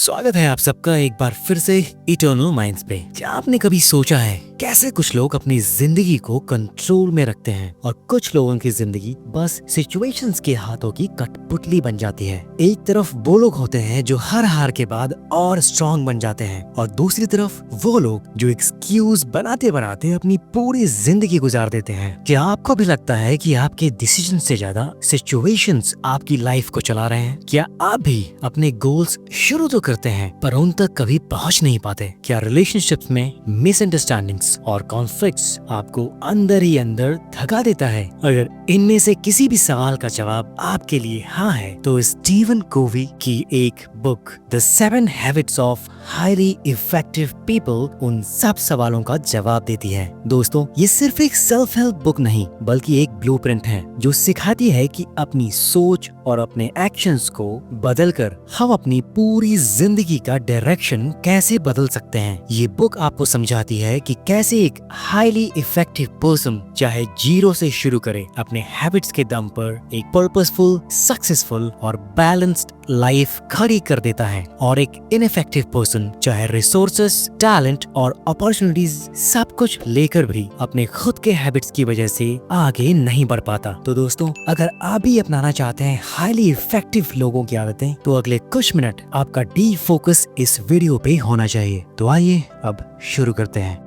स्वागत है आप सबका एक बार फिर से इटर्नल माइंड्स पे। क्या आपने कभी सोचा है कैसे कुछ लोग अपनी जिंदगी को कंट्रोल में रखते हैं और कुछ लोगों की जिंदगी बस सिचुएशंस के हाथों की कठपुतली बन जाती है। एक तरफ वो लोग होते हैं जो हर हार के बाद और स्ट्रॉन्ग बन जाते हैं और दूसरी तरफ वो लोग जो एक्सक्यूज बनाते बनाते अपनी पूरी जिंदगी गुजार देते हैं। क्या आपको भी लगता है कि आपके डिसीजन से ज्यादा सिचुएशंस आपकी लाइफ को चला रहे हैं? क्या आप भी अपने गोल्स शुरू तो करते हैं पर उन तक कभी पहुंच नहीं पाते? क्या रिलेशनशिप्स में मिसअंडरस्टैंडिंग्स और कॉन्फ्लिक्ट्स आपको अंदर ही अंदर थका देता है? अगर इनमें से किसी भी सवाल का जवाब आपके लिए हाँ है तो स्टीवन कोवी की एक book the 7 habits of highly effective people उन सब सवालों का जवाब देती है। दोस्तों, ये सिर्फ एक सेल्फ हेल्प बुक नहीं बल्कि एक ब्लूप्रिंट है जो सिखाती है कि अपनी सोच और अपने एक्शंस को बदलकर हम अपनी पूरी जिंदगी का डायरेक्शन कैसे बदल सकते हैं। ये बुक आपको समझाती है कि कैसे एक हाईली इफेक्टिव पर्सन चाहे जीरो से शुरू करे, अपने हैबिट्स के दम पर एक पर्पसफुल, सक्सेसफुल और बैलेंस्ड लाइफ खड़ी कर देता है और एक इनइफेक्टिव पर्सन चाहे रिसोर्सेस, टैलेंट और अपॉर्चुनिटीज सब कुछ लेकर भी अपने खुद के हैबिट्स की वजह से आगे नहीं बढ़ पाता। तो दोस्तों, अगर आप भी अपनाना चाहते हैं हाईली इफेक्टिव लोगों की आदतें तो अगले कुछ मिनट आपका डीप फोकस इस वीडियो पे होना चाहिए। तो आइए अब शुरू करते हैं।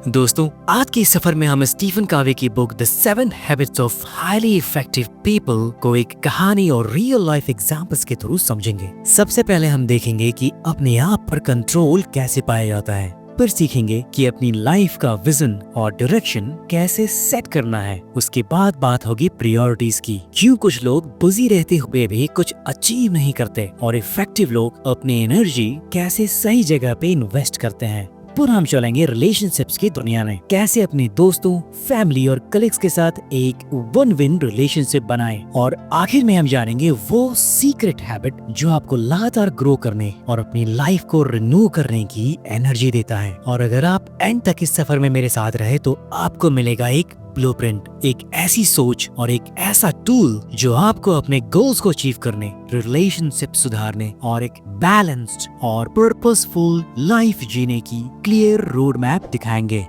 दोस्तों, आज के सफर में हम स्टीफन कावे की book the 7 habits of highly effective people को एक कहानी और रियल लाइफ एग्जांपल्स के थ्रू समझेंगे। सबसे पहले हम देखेंगे कि अपने आप पर कंट्रोल कैसे पाया जाता है, फिर सीखेंगे कि अपनी लाइफ का विजन और डायरेक्शन कैसे सेट करना है। उसके बाद बात होगी प्रायोरिटीज की, क्यों कुछ लोग बिजी रहते हुए भी कुछ अचीव नहीं करते और इफेक्टिव लोग अपनी एनर्जी कैसे सही जगह पे इन्वेस्ट करते हैं। फिर हम चलेंगे रिलेशनशिप्स की दुनिया में, कैसे अपने दोस्तों, फैमिली और कलीग्स के साथ एक वन विन रिलेशनशिप बनाएं और आखिर में हम जानेंगे वो सीक्रेट हैबिट जो आपको लगातार ग्रो करने और अपनी लाइफ को रिन्यू करने की एनर्जी देता है। और अगर आप एंड तक इस सफर में मेरे साथ रहे तो आपको मिलेगा एक ब्लूप्रिंट, एक ऐसी सोच और एक ऐसा टूल जो आपको अपने गोल्स को अचीव करने, रिलेशनशिप सुधारने और एक बैलेंस्ड और पर्पसफुल लाइफ जीने की क्लियर रोड मैप दिखाएंगे।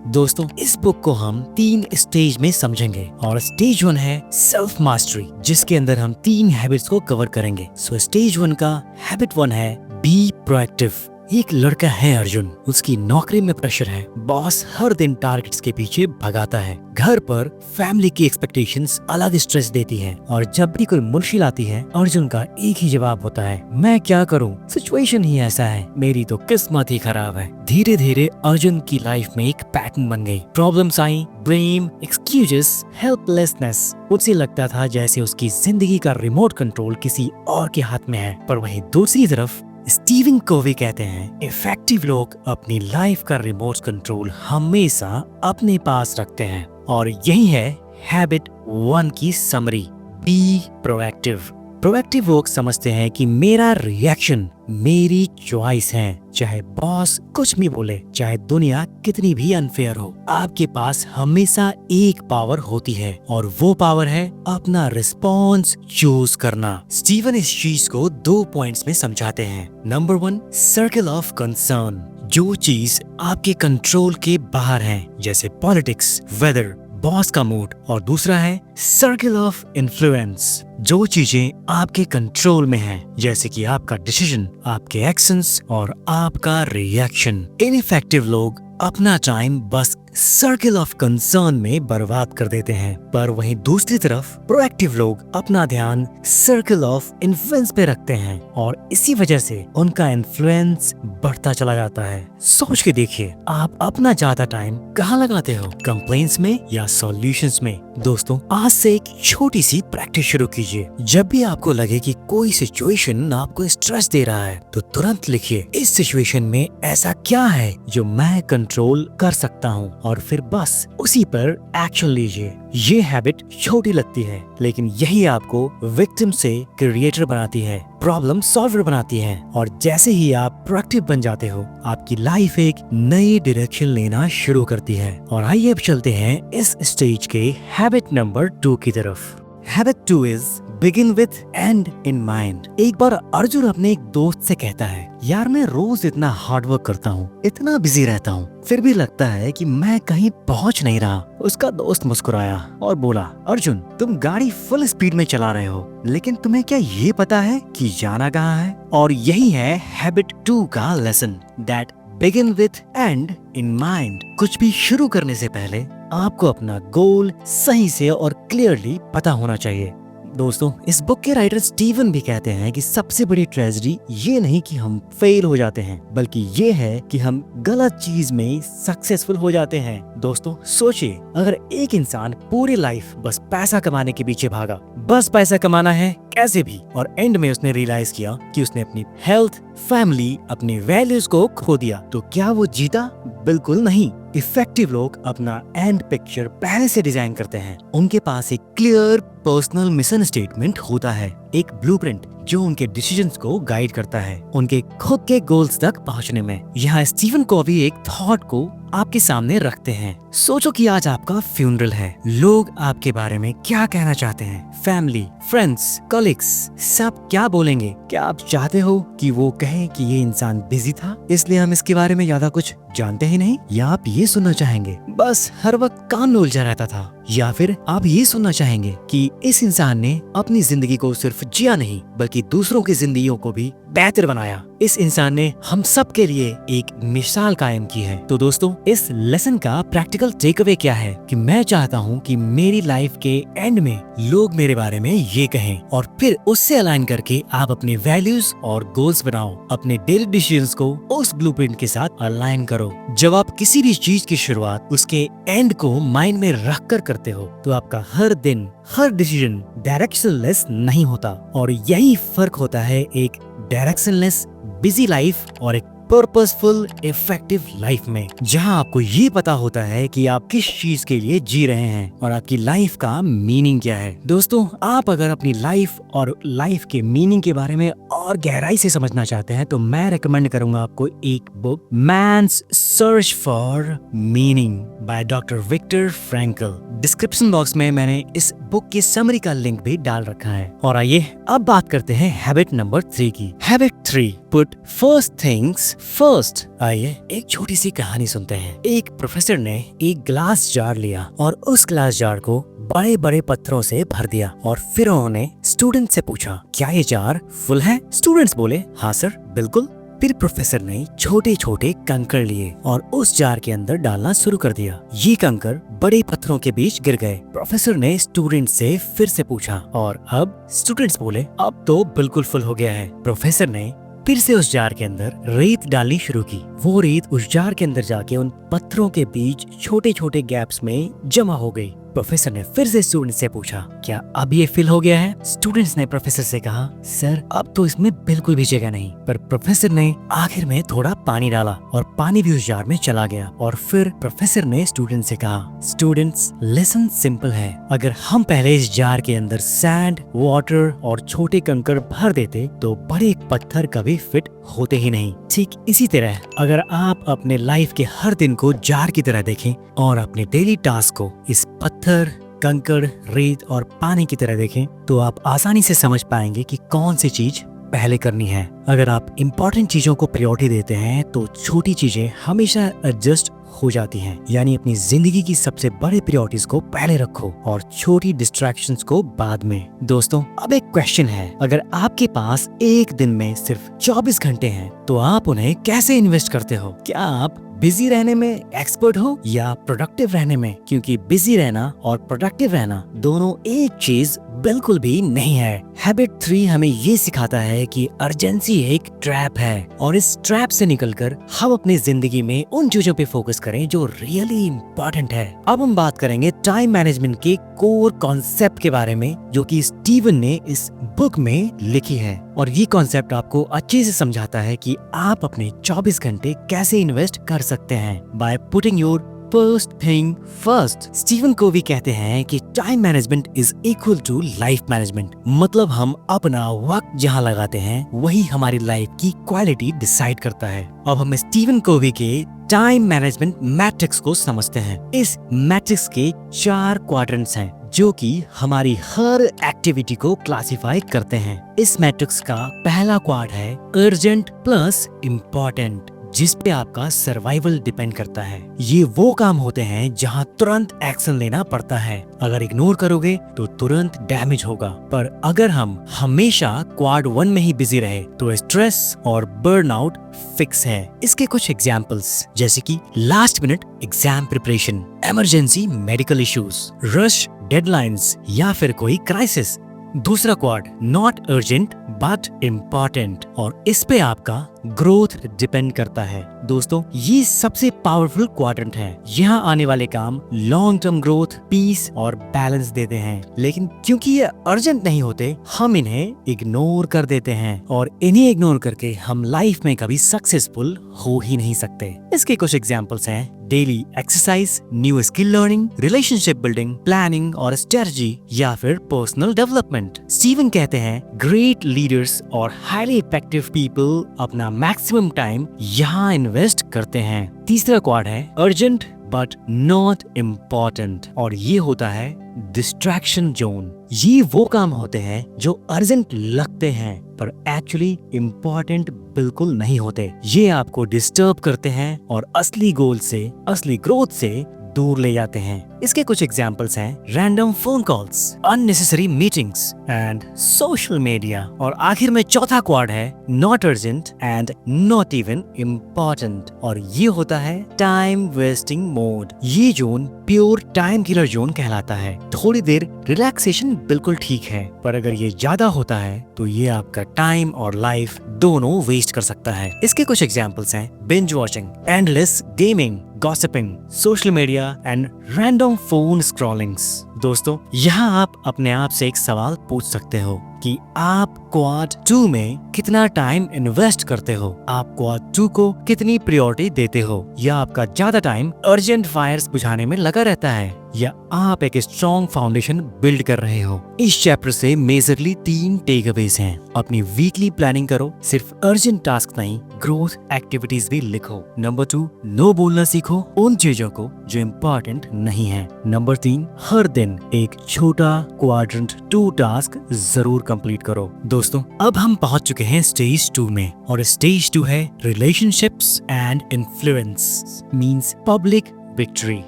दोस्तों, इस बुक को हम 3 स्टेज में समझेंगे और स्टेज 1 है सेल्फ मास्टरी, जिसके अंदर हम 3 हैबिट्स को कवर करेंगे। सो स्टेज 1 का हैबिट 1 है बी प्रोएक्टिव। एक लड़का है अर्जुन, उसकी नौकरी में प्रेशर है, बॉस हर दिन टारगेट्स के पीछे भगाता है, घर पर फैमिली की एक्सपेक्टेशंस अलग स्ट्रेस देती है और जब भी कोई मुश्किल आती है अर्जुन का एक ही जवाब होता है, मैं क्या करूं, सिचुएशन ही ऐसा है, मेरी तो किस्मत ही खराब है। धीरे धीरे अर्जुन की लाइफ में एक पैटर्न बन गई। प्रॉब्लम्स आई, ब्लेम, एक्सक्यूजेस, हेल्पलेसनेस। उसे लगता था जैसे उसकी जिंदगी का रिमोट कंट्रोल किसी और के हाथ में है। पर वहीं दूसरी तरफ स्टीवन कोवी कहते हैं इफेक्टिव लोग अपनी लाइफ का रिमोट कंट्रोल हमेशा अपने पास रखते हैं और यही है हैबिट 1 की समरी, बी प्रोएक्टिव। प्रोएक्टिव लोग समझते हैं कि मेरा रिएक्शन मेरी चॉइस है, चाहे बॉस कुछ भी बोले, चाहे दुनिया कितनी भी अनफेयर हो, आपके पास हमेशा एक पावर होती है और वो पावर है अपना रिस्पॉन्स चूज करना। स्टीवन इस चीज को 2 पॉइंट्स में समझाते हैं। नंबर 1, सर्कल ऑफ कंसर्न, जो चीज आपके कंट्रोल के बाहर है, जैसे पॉलिटिक्स, वेदर, बॉस का मूड। और दूसरा है सर्कल ऑफ इन्फ्लुएंस, जो चीजें आपके कंट्रोल में हैं, जैसे कि आपका डिसीजन, आपके एक्शंस और आपका रिएक्शन। इनइफेक्टिव लोग अपना टाइम बस सर्कल ऑफ कंसर्न में बर्बाद कर देते हैं, पर वहीं दूसरी तरफ प्रोएक्टिव लोग अपना ध्यान सर्कल ऑफ इन्फ्लुएंस पे रखते हैं और इसी वजह से उनका इन्फ्लुएंस बढ़ता चला जाता है। सोच के देखिए, आप अपना ज्यादा टाइम कहाँ लगाते हो, कंप्लेंट्स में या सॉल्यूशंस में? दोस्तों, आज से एक छोटी सी प्रैक्टिस शुरू कीजिए। जब भी आपको लगे कि कोई सिचुएशन आपको स्ट्रेस दे रहा है तो तुरंत लिखिए, इस सिचुएशन में ऐसा क्या है जो मैं कंट्रोल कर सकता हूँ, और फिर बस उसी पर एक्शन लीजिए। ये हैबिट छोटी लगती है लेकिन यही आपको विक्टिम से क्रिएटर बनाती है, प्रॉब्लम सॉल्वर बनाती है और जैसे ही आप प्रोएक्टिव बन जाते हो आपकी लाइफ एक नई डायरेक्शन लेना शुरू करती है। और आइए अब चलते हैं इस स्टेज के हैबिट नंबर 2 की तरफ। Habit 2 is begin with and in mind. एक बार अर्जुन अपने एक दोस्त से कहता है, यार मैं रोज इतना हार्ड वर्क करता हूँ, इतना बिजी रहता हूँ, फिर भी लगता है कि मैं कहीं पहुँच नहीं रहा। उसका दोस्त मुस्कुराया और बोला, अर्जुन तुम गाड़ी फुल स्पीड में चला रहे हो, लेकिन तुम्हें क्या ये पता है कि जाना कहाँ है? और यही है हैबिट 2 का lesson, that begin with and in mind. कुछ भी शुरू करने से पहले आपको अपना गोल सही से और क्लियरली पता होना चाहिए। दोस्तों, इस बुक के राइटर स्टीवन भी कहते हैं कि सबसे बड़ी ट्रेजेडी ये नहीं कि हम फेल हो जाते हैं, बल्कि ये है कि हम गलत चीज में सक्सेसफुल हो जाते हैं। दोस्तों सोचिए, अगर एक इंसान पूरी लाइफ बस पैसा कमाने के पीछे भागा, बस पैसा कमाना है कैसे भी, और एंड में उसने रियलाइज किया कि उसने अपनी हेल्थ, फैमिली, अपनी वैल्यूज को खो दिया, तो क्या वो जीता? बिल्कुल नहीं। इफेक्टिव लोग अपना एंड पिक्चर पहले से डिजाइन करते हैं। उनके पास एक क्लियर पर्सनल मिशन स्टेटमेंट होता है, एक ब्लूप्रिंट जो उनके डिसीजंस को गाइड करता है उनके खुद के गोल्स तक पहुंचने में। यहाँ स्टीवन कोवी एक थॉट को आपके सामने रखते हैं। सोचो कि आज आपका फ्यूनरल है, लोग आपके बारे में क्या कहना चाहते हैं? फैमिली, फ्रेंड्स, कलीग्स सब क्या बोलेंगे? क्या आप चाहते हो कि वो कहें कि ये इंसान बिजी था इसलिए हम इसके बारे में ज्यादा कुछ जानते ही नहीं? या आप ये सुनना चाहेंगे बस हर वक्त काम में उलझा रहता था? या फिर आप ये सुनना चाहेंगे कि इस इंसान ने अपनी जिंदगी को सिर्फ जिया नहीं बल्कि दूसरों की जिंदगियों को भी बेहतर बनाया? इस इंसान ने हम सब के लिए एक मिसाल कायम की है। तो दोस्तों, इस लेसन का प्रैक्टिकल टेक अवे क्या है कि मैं चाहता हूँ कि मेरी लाइफ के एंड में लोग मेरे बारे में ये कहें, और फिर उससे अलाइन करके आप अपने वैल्यूज और गोल्स बनाओ। अपने डेली डिसीजंस को उस ब्लूप्रिंट के साथ अलाइन करो। जब आप किसी भी चीज की शुरुआत उसके एंड को माइंड में रख कर करते हो तो आपका हर दिन, हर डिसीजन डायरेक्शनलेस नहीं होता। और यही फर्क होता है एक डायरेक्शनलेस बिजी लाइफ और एक पर्पसफुल इफेक्टिव लाइफ में, जहां आपको ये पता होता है कि आप किस चीज के लिए जी रहे हैं और आपकी लाइफ का मीनिंग क्या है। दोस्तों, आप अगर अपनी लाइफ और लाइफ के मीनिंग के बारे में और गहराई से समझना चाहते हैं तो मैं रेकमेंड करूंगा आपको एक book, man's search for meaning by doctor Victor Frankl. Description box में मैंने इस बुक की समरी का लिंक भी डाल रखा है। और आइए अब बात करते हैं हैबिट नंबर 3 की। Habit 3, put first things first. आइए एक छोटी सी कहानी सुनते हैं। एक प्रोफेसर ने एक ग्लास जार लिया और उस ग्लास जार को बड़े बड़े पत्थरों से भर दिया, और फिर उन्होंने स्टूडेंट से पूछा, क्या ये जार फुल है? स्टूडेंट्स बोले, हाँ सर, बिल्कुल। फिर प्रोफेसर ने छोटे छोटे कंकड़ लिए और उस जार के अंदर डालना शुरू कर दिया। ये कंकड़ बड़े पत्थरों के बीच गिर गए। प्रोफेसर ने स्टूडेंट से फिर से पूछा, और अब? स्टूडेंट्स बोले, अब तो बिल्कुल फुल हो गया है। प्रोफेसर ने फिर से उस जार के अंदर रेत डालनी शुरू की। वो रेत उस जार के अंदर जाके उन पत्थरों के बीच छोटे छोटे गैप्स में जमा हो गई। प्रोफेसर ने फिर से स्टूडेंट से पूछा, क्या अब ये फिल हो गया है? स्टूडेंट्स ने प्रोफेसर से कहा, सर अब तो इसमें बिल्कुल भी जगह नहीं। पर प्रोफेसर ने आखिर में थोड़ा पानी डाला और पानी भी उस जार में चला गया। और फिर प्रोफेसर ने स्टूडेंट से कहा, स्टूडेंट्स लेसन सिंपल है, अगर हम पहले इस जार के अंदर सैंड, वाटर और छोटे कंकड़ भर देते तो बड़े पत्थर कभी फिट होते ही नहीं। ठीक इसी तरह अगर आप अपने लाइफ के हर दिन को जार की तरह देखें और अपने डेली टास्क को इस पत्थर, कंकड़, रेत और पानी की तरह देखें तो आप आसानी से समझ पाएंगे कि कौन सी चीज पहले करनी है। अगर आप इम्पोर्टेंट चीजों को प्रायोरिटी देते हैं तो छोटी चीजें हमेशा एडजस्ट हो जाती हैं। यानी अपनी जिंदगी की सबसे बड़े प्रायोरिटीज को पहले रखो और छोटी डिस्ट्रैक्शंस को बाद में। दोस्तों, अब एक क्वेश्चन है, अगर आपके पास एक दिन में सिर्फ 24 घंटे हैं तो आप उन्हें कैसे इन्वेस्ट करते हो? क्या आप बिजी रहने में एक्सपर्ट हो या प्रोडक्टिव रहने में? क्योंकि बिजी रहना और प्रोडक्टिव रहना दोनों एक चीज बिल्कुल भी नहीं है। हैबिट 3 हमें ये सिखाता है कि अर्जेंसी एक ट्रैप है और इस ट्रैप से निकलकर हम अपनी जिंदगी में उन चीजों पे फोकस करें जो रियली इम्पोर्टेंट है। अब हम बात करेंगे टाइम मैनेजमेंट के कोर कॉन्सेप्ट के बारे में जो कि स्टीवन ने इस बुक में लिखी है, और ये कॉन्सेप्ट आपको अच्छे से समझाता है कि आप अपने 24 घंटे कैसे इन्वेस्ट कर सकते हैं by putting your first thing first. Steven Covey कहते हैं कि time management is equal to life management. मतलब हम अपना वक्त जहाँ लगाते हैं वही हमारी लाइफ की क्वालिटी डिसाइड करता है। अब हम स्टीवन कोवी के टाइम मैनेजमेंट मैट्रिक्स को समझते हैं। इस मैट्रिक्स के 4 क्वाड्रेंट्स हैं जो कि हमारी हर एक्टिविटी को क्लासिफाई करते हैं। इस मैट्रिक्स का पहला क्वाड है अर्जेंट प्लस इम्पोर्टेंट, जिस पे आपका सर्वाइवल डिपेंड करता है। ये वो काम होते हैं जहाँ तुरंत एक्शन लेना पड़ता है। अगर इग्नोर करोगे तो तुरंत डैमेज होगा। पर अगर हम हमेशा क्वाड 1 में ही बिजी रहे तो स्ट्रेस और बर्नआउट फिक्स है। इसके कुछ एग्जाम्पल्स जैसे कि last minute exam preparation, emergency medical issues, rush deadlines या फिर कोई क्राइसिस। दूसरा quad not urgent but important, और इस पे आपका ग्रोथ डिपेंड करता है। दोस्तों ये सबसे पावरफुल क्वाड्रेंट है। यहाँ आने वाले काम लॉन्ग टर्म ग्रोथ, पीस और बैलेंस देते हैं। लेकिन क्योंकि ये अर्जेंट नहीं होते हम इन्हें इग्नोर कर देते हैं, और इन्हें इग्नोर करके हम लाइफ में कभी सक्सेसफुल हो ही नहीं सकते। इसके कुछ एग्जाम्पल्स हैं daily exercise, new skill learning, relationship building, planning और स्ट्रेटजी, या फिर पर्सनल डेवलपमेंट। स्टीवन कहते हैं ग्रेट लीडर्स और हाईली इफेक्टिव पीपल अपना मैक्सिमम टाइम यहाँ इन्वेस्ट करते हैं। तीसरा क्वाड है अर्जेंट बट नॉट इम्पोर्टेंट, और ये होता है डिस्ट्रैक्शन जोन। ये वो काम होते हैं जो अर्जेंट लगते हैं पर एक्चुअली इम्पोर्टेंट बिल्कुल नहीं होते। ये आपको डिस्टर्ब करते हैं और असली गोल से, असली ग्रोथ से दूर ले जाते हैं। इसके कुछ एग्जाम्पल्स हैं random phone calls, unnecessary meetings and social media. और आखिर में चौथा क्वाड है not urgent and not even important, और ये होता है टाइम वेस्टिंग मोड। ये zone pure time killer zone कहलाता है। थोड़ी देर रिलैक्सेशन बिल्कुल ठीक है, पर अगर ये ज्यादा होता है तो ये आपका टाइम और लाइफ दोनों वेस्ट कर सकता है। इसके कुछ एग्जाम्पल्स हैं binge watching, endless gaming, gossiping, social media and random phone scrollings. दोस्तों यहाँ आप अपने आप से एक सवाल पूछ सकते हो कि आप क्वाड 2 में कितना टाइम इन्वेस्ट करते हो। आप क्वाड 2 को कितनी प्रायोरिटी देते हो, या आपका ज्यादा टाइम अर्जेंट फायर्स बुझाने में लगा रहता है, या आप एक स्ट्रॉन्ग फाउंडेशन बिल्ड कर रहे हो। इस चैप्टर से मेजरली 3 टेकअवेज हैं। अपनी वीकली प्लानिंग करो, सिर्फ अर्जेंट टास्क नहीं ग्रोथ एक्टिविटीज भी लिखो। नंबर 2 नो बोलना सीखो उन चीजों को जो इम्पोर्टेंट नहीं है। नंबर 3 हर दिन एक छोटा क्वाड्रेंट 2 टास्क जरूर कंप्लीट करो। दोस्तों अब हम पहुंच चुके हैं स्टेज 2 में, और स्टेज 2 है relationships and influence means public victory,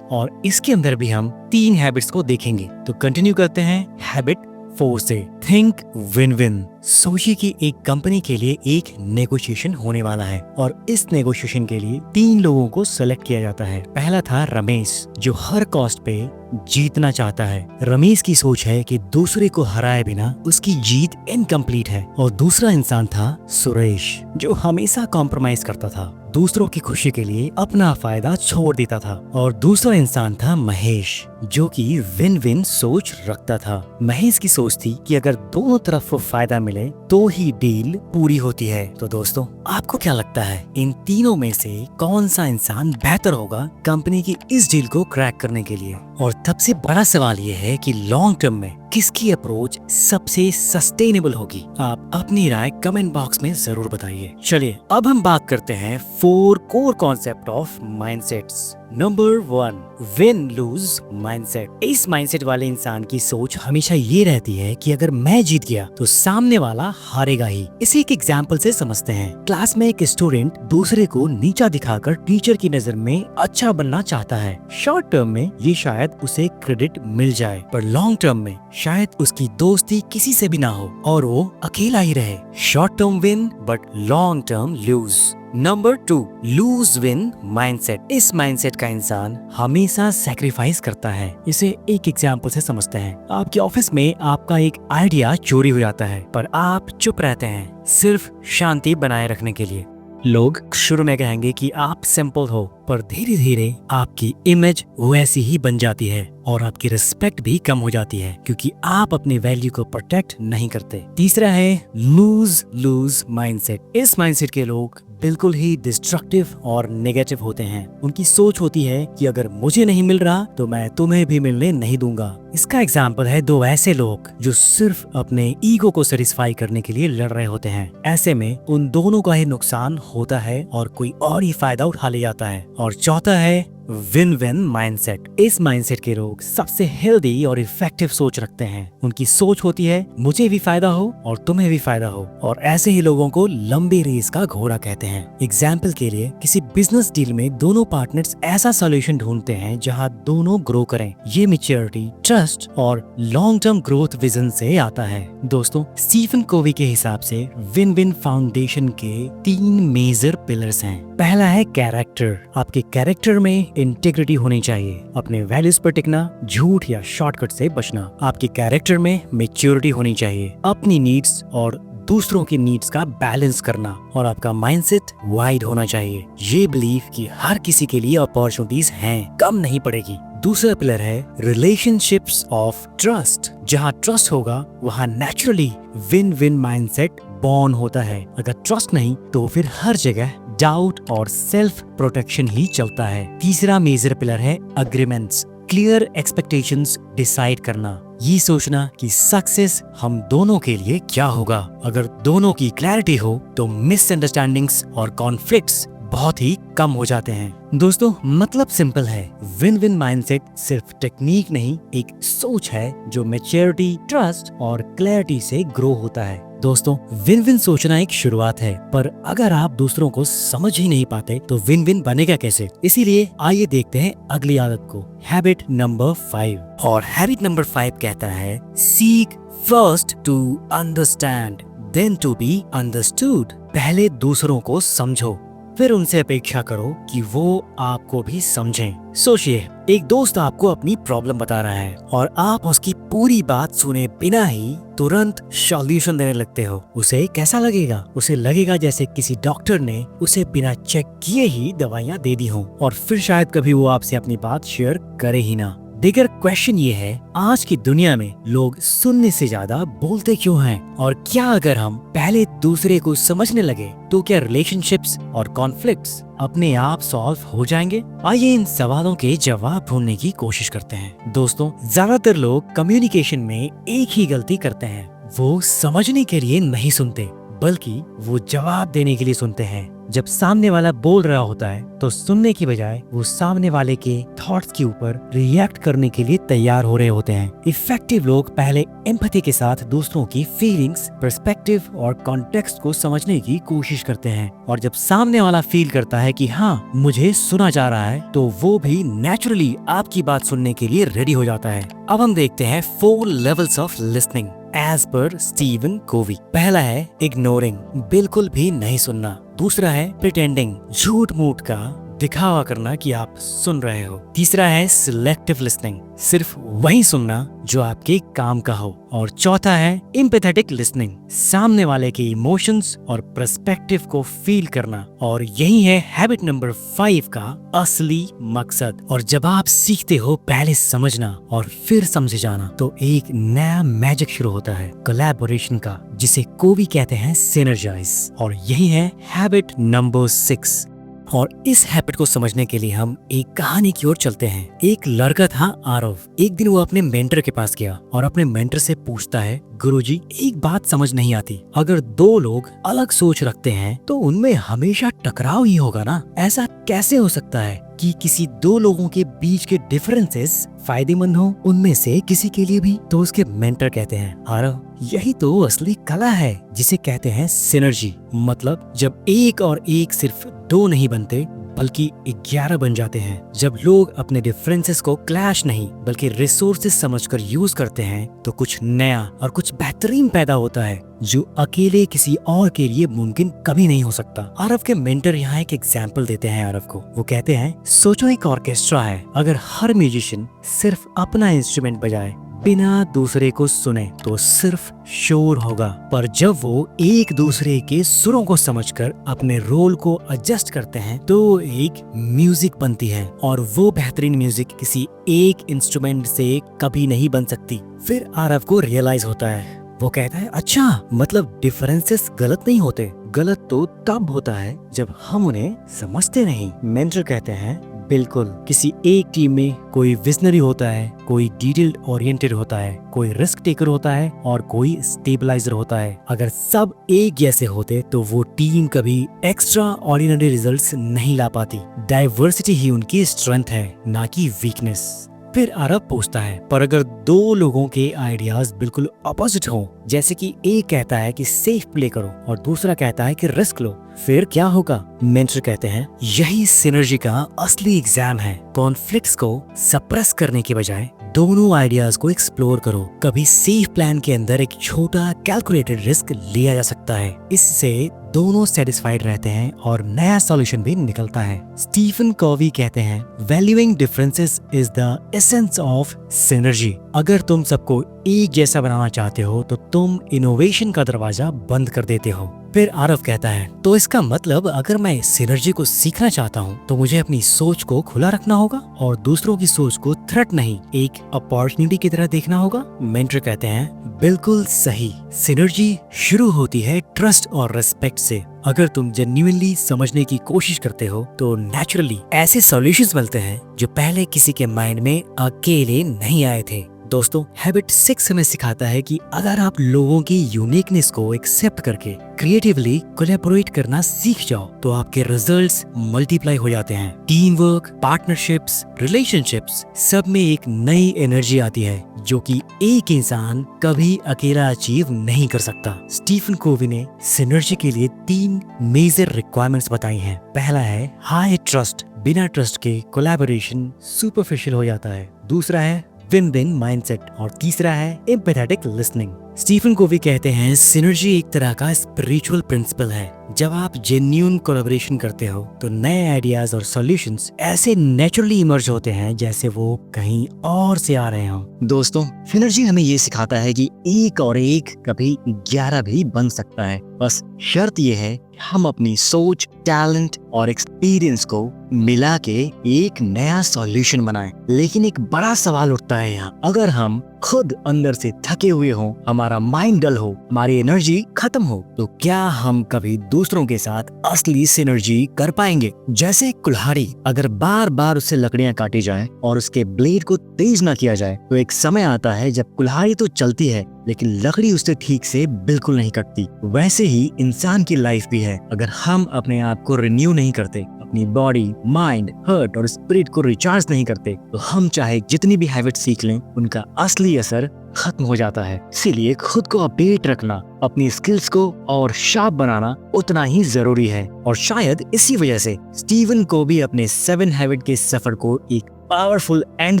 और इसके अंदर भी हम 3 हैबिट्स को देखेंगे। तो कंटिन्यू करते हैं हैबिट 4 से। Think win win. सोचिए कि एक कंपनी के लिए एक नेगोशिएशन होने वाला है, और इस नेगोशिएशन के लिए 3 लोगों को सेलेक्ट किया जाता है। पहला था रमेश, जो हर कॉस्ट पे जीतना चाहता है। रमेश की सोच है कि दूसरे को हराए बिना उसकी जीत इनकम्प्लीट है। और दूसरा इंसान था सुरेश, जो हमेशा कॉम्प्रोमाइज करता था, दूसरों की खुशी के लिए अपना फायदा छोड़ देता था। और दूसरा इंसान था महेश, जो कि विन विन सोच रखता था। महेश की सोच थी कि अगर दोनों तरफ फायदा मिले तो ही डील पूरी होती है। तो दोस्तों आपको क्या लगता है इन तीनों में से कौन सा इंसान बेहतर होगा कंपनी की इस डील को क्रैक करने के लिए? और सबसे बड़ा सवाल ये है कि लॉन्ग टर्म में किसकी अप्रोच सबसे सस्टेनेबल होगी? आप अपनी राय कमेंट बॉक्स में जरूर बताइए। चलिए अब हम बात करते हैं 4 core concept of mindsets. Number 1 win loose mindset. इस माइंडसेट वाले इंसान की सोच हमेशा ये रहती है कि अगर मैं जीत गया तो सामने वाला हारेगा ही। इसे एक एग्जाम्पल से समझते हैं। क्लास में एक स्टूडेंट दूसरे को नीचा दिखाकर टीचर की नजर में अच्छा बनना चाहता है। शॉर्ट टर्म में ये शायद उसे क्रेडिट मिल जाए, पर लॉन्ग टर्म में शायद उसकी दोस्ती किसी से भी ना हो और वो अकेला ही रहे। Short term win but long term lose. Number 2 lose win mindset. इस माइंडसेट का इंसान हमेशा सैक्रिफाइस करता है। इसे एक एग्जाम्पल से समझते हैं। आपके ऑफिस में आपका एक आइडिया चोरी हो जाता है, पर आप चुप रहते हैं सिर्फ शांति बनाए रखने के लिए। लोग शुरू में कहेंगे कि आप सिंपल हो, पर धीरे धीरे आपकी इमेज वैसी ही बन जाती है और आपकी रिस्पेक्ट भी कम हो जाती है, क्योंकि आप अपने वैल्यू को प्रोटेक्ट नहीं करते। तीसरा है लूज लूज माइंडसेट। इस माइंडसेट के लोग बिल्कुल ही डिस्ट्रक्टिव और नेगेटिव होते हैं। उनकी सोच होती है कि अगर मुझे नहीं मिल रहा तो मैं तुम्हें भी मिलने नहीं दूंगा। इसका एग्जाम्पल है दो ऐसे लोग जो सिर्फ अपने ईगो को सेटिस्फाई करने के लिए लड़ रहे होते हैं। ऐसे में उन दोनों का ही नुकसान होता है और कोई और ही फायदा उठा ले जाता है। और चौथा है विन विन माइंडसेट। इस माइंडसेट के लोग सबसे हेल्दी और इफेक्टिव सोच रखते हैं। उनकी सोच होती है मुझे भी फायदा हो और तुम्हें भी फायदा हो, और ऐसे ही लोगों को लंबी रेस का घोड़ा कहते हैं। एग्जाम्पल के लिए किसी बिजनेस डील में दोनों पार्टनर्स ऐसा सॉल्यूशन ढूंढते हैं जहां दोनों ग्रो करें। ये मैच्योरिटी, ट्रस्ट और लॉन्ग टर्म ग्रोथ विजन से आता है। दोस्तों, स्टीफन कोवी के हिसाब से विन विन फाउंडेशन के 3 मेजर पिलर्स हैं। पहला है कैरेक्टर। आपके कैरेक्टर में इंटीग्रिटी होनी चाहिए, अपने वैल्यूज पर टिकना, झूठ या शॉर्टकट से बचना। आपके कैरेक्टर में मैच्योरिटी होनी चाहिए, अपनी नीड्स और दूसरों की नीड्स का बैलेंस करना, और आपका माइंडसेट वाइड होना चाहिए। ये बिलीव कि हर किसी के लिए अपॉर्चुनिटीज हैं, कम नहीं पड़ेगी। दूसरा पिलर है रिलेशनशिप्स ऑफ ट्रस्ट। जहाँ ट्रस्ट होगा वहाँ naturally win win mindset born होता है। अगर ट्रस्ट नहीं तो फिर हर जगह डाउट और सेल्फ प्रोटेक्शन ही चलता है। तीसरा मेजर पिलर है अग्रीमेंट्स। क्लियर एक्सपेक्टेशंस डिसाइड करना, ये सोचना कि सक्सेस हम दोनों के लिए क्या होगा। अगर दोनों की क्लैरिटी हो तो मिसअंडरस्टैंडिंग्स और कॉन्फ्लिक्ट्स बहुत ही कम हो जाते हैं। दोस्तों, मतलब सिंपल है, विन विन माइंडसेट सिर्फ टेक्निक नहीं, एक सोच है जो मैच्योरिटी, ट्रस्ट और क्लैरिटी से ग्रो होता है। दोस्तों, विन विन सोचना एक शुरुआत है, पर अगर आप दूसरों को समझ ही नहीं पाते तो विन विन बनेगा कैसे? इसीलिए आइए देखते हैं अगली आदत को, हैबिट नंबर 5। और हैबिट नंबर 5 कहता है seek first to understand then to be understood. पहले दूसरों को समझो, फिर उनसे अपेक्षा करो कि वो आपको भी समझें। सोचिए, एक दोस्त आपको अपनी प्रॉब्लम बता रहा है और आप उसकी पूरी बात सुने बिना ही तुरंत सॉल्यूशन देने लगते हो। उसे कैसा लगेगा? उसे लगेगा जैसे किसी डॉक्टर ने उसे बिना चेक किए ही दवाइयाँ दे दी हों, और फिर शायद कभी वो आपसे अपनी बात शेयर करे ही ना। बिगर क्वेश्चन ये है, आज की दुनिया में लोग सुनने से ज्यादा बोलते क्यों हैं? और क्या अगर हम पहले दूसरे को समझने लगे तो क्या रिलेशनशिप्स और कॉन्फ्लिक्ट्स अपने आप सॉल्व हो जाएंगे? आइए इन सवालों के जवाब ढूंढने की कोशिश करते हैं। दोस्तों, ज्यादातर लोग कम्युनिकेशन में एक ही गलती करते हैं, वो समझने के लिए नहीं सुनते बल्कि वो जवाब देने के लिए सुनते हैं। जब सामने वाला बोल रहा होता है तो सुनने की बजाय वो सामने वाले के थॉट्स के ऊपर रिएक्ट करने के लिए तैयार हो रहे होते हैं। इफेक्टिव लोग पहले एम्पैथी के साथ दूसरों की फीलिंग्स, पर्सपेक्टिव और कॉन्टेक्स्ट को समझने की कोशिश करते हैं, और जब सामने वाला फील करता है कि हाँ, मुझे सुना जा रहा है, तो वो भी नेचुरली आपकी बात सुनने के लिए रेडी हो जाता है। अब हम देखते हैं 4 levels of listening as per Steven Covey. पहला है इग्नोरिंग, बिल्कुल भी नहीं सुनना। दूसरा है प्रिटेंडिंग, झूठ मूठ का दिखावा करना कि आप सुन रहे हो। तीसरा है सिलेक्टिव लिसनिंग, सिर्फ वही सुनना जो आपके काम का हो। और चौथा है एम्पैथेटिक लिसनिंग, सामने वाले के इमोशंस और पर्सपेक्टिव को फील करना। और यही है हैबिट नंबर 5 का असली मकसद। और जब आप सीखते हो पहले समझना और फिर समझे जाना, तो एक नया मैजिक शुरू होता है कोलैबोरेशन का, जिसे कोवी कहते हैं सिनर्जाइज। और यही है हैबिट नंबर 6। और इस हैबिट को समझने के लिए हम एक कहानी की ओर चलते हैं। एक लड़का था आरव। एक दिन वो अपने मेंटर के पास गया और अपने मेंटर से पूछता है, गुरुजी, एक बात समझ नहीं आती, अगर 2 लोग अलग सोच रखते हैं तो उनमें हमेशा टकराव ही होगा ना? ऐसा कैसे हो सकता है कि किसी 2 लोगों के बीच के डिफरेंसेस फायदेमंद हो उनमें से किसी के लिए भी? तो उसके मेंटर कहते हैं, आरव, यही तो असली कला है जिसे कहते हैं सिनर्जी। मतलब जब 1 और 1 सिर्फ 2 नहीं बनते बल्कि 11 बन जाते हैं। जब लोग अपने डिफरेंसेस को क्लैश नहीं बल्कि रिसोर्सेज समझकर यूज करते हैं तो कुछ नया और कुछ बेहतरीन पैदा होता है जो अकेले किसी और के लिए मुमकिन कभी नहीं हो सकता। आरव के मेंटर यहाँ एक एग्जाम्पल देते हैं आरव को। वो कहते हैं, सोचो एक ऑर्केस्ट्रा है, अगर हर म्यूजिशियन सिर्फ अपना इंस्ट्रूमेंट बजाए बिना दूसरे को सुने तो सिर्फ शोर होगा, पर जब वो एक दूसरे के सुरों को समझकर अपने रोल को एडजस्ट करते हैं तो एक म्यूजिक बनती है, और वो बेहतरीन म्यूजिक किसी एक इंस्ट्रूमेंट से कभी नहीं बन सकती। फिर आरव को रियलाइज होता है, वो कहता है, अच्छा, मतलब डिफरेंसेस गलत नहीं होते, गलत तो तब होता है जब हम उन्हें समझते नहीं। मेंटर कहते हैं बिल्कुल, किसी एक टीम में कोई विजनरी होता है, कोई डिटेल ओरिएंटेड होता है, कोई रिस्क टेकर होता है और कोई स्टेबलाइजर होता है। अगर सब एक जैसे होते तो वो टीम कभी एक्स्ट्रा ऑर्डिनरी रिजल्ट्स नहीं ला पाती। डाइवर्सिटी ही उनकी स्ट्रेंथ है, ना कि वीकनेस। फिर आरव पूछता है, पर अगर दो लोगों के आइडियाज बिल्कुल अपोजिट हों, जैसे कि एक कहता है कि सेफ प्ले करो और दूसरा कहता है कि रिस्क लो, फिर क्या होगा? मेंटर कहते हैं यही सिनर्जी का असली एग्जाम है। कॉन्फ्लिक्ट्स को सप्रेस करने के बजाय दोनों आइडियाज को एक्सप्लोर करो। कभी सेफ प्लान के अंदर एक छोटा कैलकुलेटेड रिस्क लिया जा सकता है। इससे दोनों सेटिस्फाइड रहते हैं और नया सॉल्यूशन भी निकलता है। स्टीफन कॉवी कहते हैं valuing differences is the essence of synergy. अगर तुम सबको एक जैसा बनाना चाहते हो तो तुम इनोवेशन का दरवाजा बंद कर देते हो। फिर आरव कहता है, तो इसका मतलब अगर मैं सिनर्जी को सीखना चाहता हूँ तो मुझे अपनी सोच को खुला रखना होगा और दूसरों की सोच को थ्रेट नहीं, एक अपॉर्चुनिटी की तरह देखना होगा। मेंटर कहते हैं बिल्कुल सही। सिनर्जी शुरू होती है ट्रस्ट और रिस्पेक्ट से। अगर तुम जेन्युइनली समझने की कोशिश करते हो तो नेचुरली ऐसे सॉल्यूशंस मिलते हैं जो पहले किसी के माइंड में अकेले नहीं आए थे। दोस्तों, हैबिट 6 हमें सिखाता है कि अगर आप लोगों की यूनिकनेस को एक्सेप्ट करके क्रिएटिवली कोलैबोरेट करना सीख जाओ तो आपके रिजल्ट्स मल्टीप्लाई हो जाते हैं। टीम वर्क, पार्टनरशिप्स, रिलेशनशिप्स, सब में एक नई एनर्जी आती है जो कि एक इंसान कभी अकेला अचीव नहीं कर सकता। स्टीफन कोवी ने सिनर्जी के लिए 3 मेजर रिक्वायरमेंट्स बताई हैं। पहला है हाई ट्रस्ट। बिना ट्रस्ट के कोलैबोरेशन सुपरफिशियल हो जाता है। दूसरा है विन विन माइंडसेट और तीसरा है एम्पैथेटिक लिसनिंग। स्टीफन कोवी कहते हैं सिनर्जी एक तरह का स्पिरिचुअल प्रिंसिपल है। जब आप जेन्युइन कोलैबोरेशन करते हो तो नए आइडियाज और सॉल्यूशंस ऐसे नेचुरली इमर्ज होते हैं जैसे वो कहीं और से आ रहे हों। दोस्तों, सिनर्जी हमें ये सिखाता है कि एक और एक कभी 11 भी बन सकता है। बस शर्त ये है हम अपनी सोच, टैलेंट और एक्सपीरियंस को मिला के एक नया सॉल्यूशन बनाएं। लेकिन एक बड़ा सवाल उठता है यहाँ, अगर हम खुद अंदर से थके हुए हों, हमारा माइंड डल हो, हमारी एनर्जी खत्म हो, तो क्या हम कभी दूसरों के साथ असली सिनर्जी कर पाएंगे? जैसे एक कुल्हाड़ी, अगर बार बार उससे लकड़ियां काटी जाए और उसके ब्लेड को तेज ना किया जाए तो एक समय आता है जब कुल्हाड़ी तो चलती है लेकिन लकड़ी उससे ठीक से बिल्कुल नहीं कटती। वैसे ही इंसान की लाइफ भी है। अगर हम अपने आप को रिन्यू नहीं करते, अपनी बॉडी, माइंड, हार्ट और स्पिरिट को रिचार्ज नहीं करते, तो हम चाहे जितनी भी हैबिट सीख लें, उनका असली असर खत्म हो जाता है। इसीलिए खुद को अपडेट रखना, अपनी स्किल्स को और शार्प बनाना उतना ही जरूरी है। और शायद इसी वजह से स्टीवन को भी अपने 7 हैबिट के सफर को एक पावरफुल एंड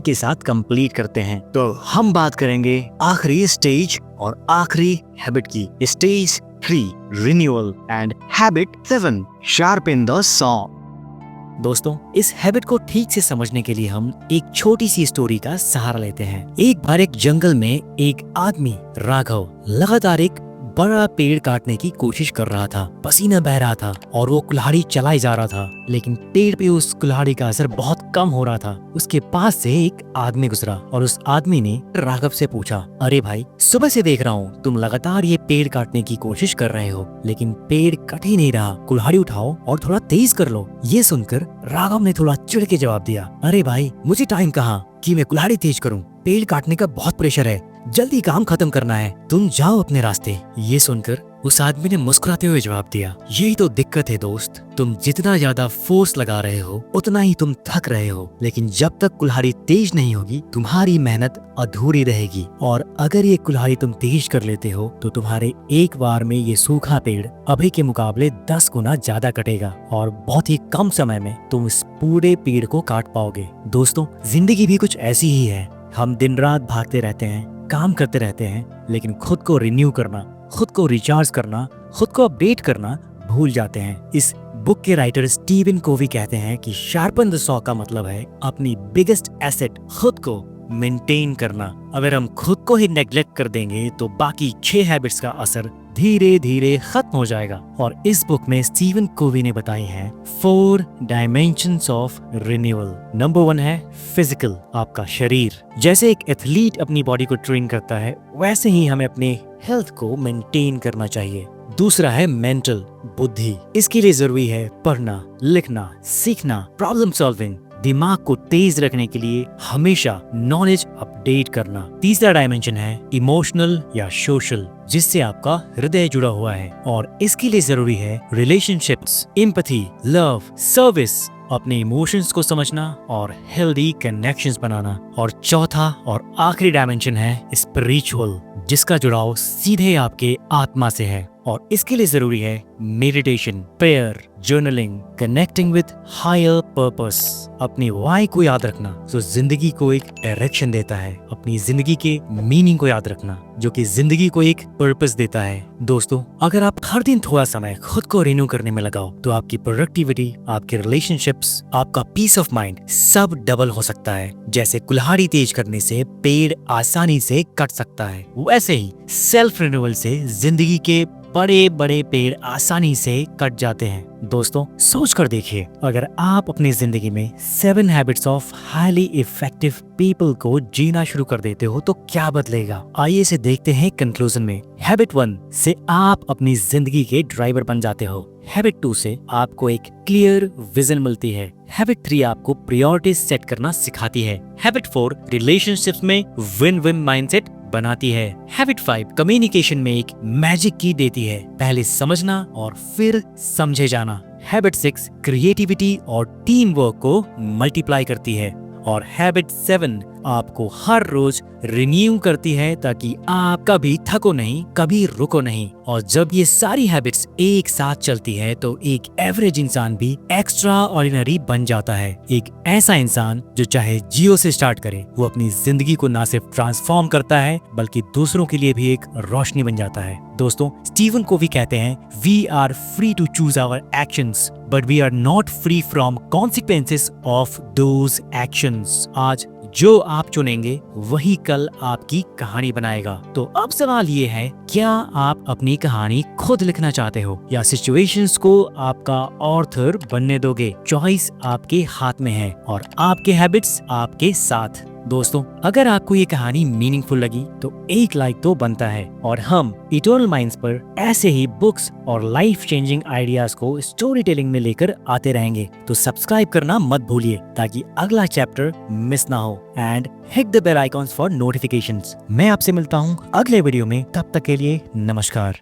के साथ कंप्लीट करते हैं। तो हम बात करेंगे आखिरी स्टेज और आखिरी हैबिट की, stage 3 renewal and habit 7 sharpen the saw. दोस्तों, इस हैबिट को ठीक से समझने के लिए हम एक छोटी सी स्टोरी का सहारा लेते हैं। एक बार एक जंगल में एक आदमी राघव लगातार एक बड़ा पेड़ काटने की कोशिश कर रहा था। पसीना बह रहा था और वो कुल्हाड़ी चलाई जा रहा था, लेकिन पेड़ पे उस कुल्हाड़ी का असर बहुत कम हो रहा था। उसके पास से एक आदमी गुजरा और उस आदमी ने राघव से पूछा, अरे भाई, सुबह से देख रहा हूँ तुम लगातार ये पेड़ काटने की कोशिश कर रहे हो, लेकिन पेड़ कट ही नहीं रहा। कुल्हाड़ी उठाओ और थोड़ा तेज कर लो। ये सुनकर राघव ने थोड़ा चिढ़ के जवाब दिया, अरे भाई, मुझे टाइम कहाँ कि मैं कुल्हाड़ी तेज करूँ? पेड़ काटने का बहुत प्रेशर है, जल्दी काम खत्म करना है, तुम जाओ अपने रास्ते। ये सुनकर उस आदमी ने मुस्कुराते हुए जवाब दिया, यही तो दिक्कत है दोस्त, तुम जितना ज्यादा फोर्स लगा रहे हो उतना ही तुम थक रहे हो, लेकिन जब तक कुल्हाड़ी तेज नहीं होगी तुम्हारी मेहनत अधूरी रहेगी। और अगर ये कुल्हाड़ी तुम तेज कर लेते हो तो तुम्हारे एक बार में ये सूखा पेड़ अभी के मुकाबले 10 गुना ज्यादा कटेगा और बहुत ही कम समय में तुम इस पूरे पेड़ को काट पाओगे। दोस्तों, जिंदगी भी कुछ ऐसी ही है। हम दिन रात भागते रहते हैं, काम करते रहते हैं, लेकिन खुद को रिन्यू करना, खुद को रिचार्ज करना, खुद को अपडेट करना भूल जाते हैं। इस बुक के राइटर स्टीवन कोवी कहते हैं कि शार्पन द सॉ का मतलब है अपनी बिगेस्ट एसेट खुद को मेंटेन करना। अगर हम खुद को ही नेग्लेक्ट कर देंगे तो बाकी 6 हैबिट्स का असर धीरे धीरे खत्म हो जाएगा। और इस बुक में स्टीवन कोवी ने बताई हैं 4 डायमेंशंस ऑफ रिन्यूअल। नंबर 1 है फिजिकल, आपका शरीर। जैसे एक एथलीट अपनी बॉडी को ट्रेन करता है, वैसे ही हमें अपने हेल्थ को मेंटेन करना चाहिए। दूसरा है मेंटल, बुद्धि। इसके लिए जरूरी है पढ़ना, लिखना, सीखना, प्रॉब्लम सॉल्विंग, दिमाग को तेज रखने के लिए हमेशा नॉलेज अपडेट करना। तीसरा डायमेंशन है इमोशनल या सोशल, जिससे आपका हृदय जुड़ा हुआ है और इसके लिए जरूरी है रिलेशनशिप्स, एम्पैथी, लव, सर्विस, अपने इमोशंस को समझना और हेल्दी कनेक्शंस बनाना। और चौथा और आखिरी डायमेंशन है स्पिरिचुअल, जिसका जुड़ाव सीधे आपके आत्मा से है और इसके लिए जरूरी है meditation, prayer, journaling, connecting with higher purpose. अपनी वाई को याद रखना जो जिंदगी को एक डायरेक्शन देता है, अपनी जिंदगी के मीनिंग को याद रखना जो कि जिंदगी को एक पर्पस देता है। दोस्तों, अगर आप हर दिन थोड़ा समय खुद को रिन्यू करने में लगाओ तो आपकी प्रोडक्टिविटी, आपके रिलेशनशिप्स, आपका पीस ऑफ माइंड सब डबल हो सकता है। जैसे कुल्हाड़ी तेज करने से पेड़ आसानी से कट सकता है, वैसे ही सेल्फ रिन्यूअल से जिंदगी के बड़े बड़े पेड़ आसानी से कट जाते हैं। दोस्तों, सोच कर देखिए, अगर आप अपनी जिंदगी में 7 habits of highly effective people को जीना शुरू कर देते हो तो क्या बदलेगा। आइए इसे देखते हैं कंक्लूजन में। हैबिट 1 से आप अपनी जिंदगी के ड्राइवर बन जाते हो। हैबिट 2 से आपको एक क्लियर विजन मिलती है। हैबिट 3 आपको प्रायोरिटीज सेट करना सिखाती है। हैबिट 4 रिलेशनशिप्स में विन विन माइंडसेट बनाती है। हैबिट 5 कम्युनिकेशन में एक मैजिक की देती है, पहले समझना और फिर समझे जाना। हैबिट 6 क्रिएटिविटी और टीम वर्क को मल्टीप्लाई करती है। और हैबिट 7 आपको हर रोज रिन्यू करती है ताकि आप कभी थको नहीं, कभी रुको नहीं। और जब ये सारी हैबिट्स एक साथ चलती है तो एक एवरेज इंसान भी एक्स्ट्रा ऑर्डिनरी बन जाता है। एक ऐसा इंसान जो चाहे जीरो से स्टार्ट करे, वो अपनी जिंदगी को ना सिर्फ ट्रांसफॉर्म करता है बल्कि दूसरों के लिए भी एक रोशनी बन जाता है। दोस्तों, स्टीवन कोवी कहते हैं, we are free to choose our actions but we are not free from consequences of those actions. आज जो आप चुनेंगे वही कल आपकी कहानी बनाएगा। तो अब सवाल ये है, क्या आप अपनी कहानी खुद लिखना चाहते हो या सिचुएशंस को आपका ऑथर बनने दोगे? चॉइस आपके हाथ में है और आपके हैबिट्स आपके साथ। दोस्तों, अगर आपको ये कहानी मीनिंगफुल लगी तो एक लाइक तो बनता है और हम इटर्नल माइंड्स पर ऐसे ही बुक्स और लाइफ चेंजिंग आइडियाज को स्टोरी टेलिंग में लेकर आते रहेंगे। तो सब्सक्राइब करना मत भूलिए ताकि अगला चैप्टर मिस ना हो and hit the bell icons for notifications. मैं आपसे मिलता हूँ अगले वीडियो में, तब तक के लिए नमस्कार।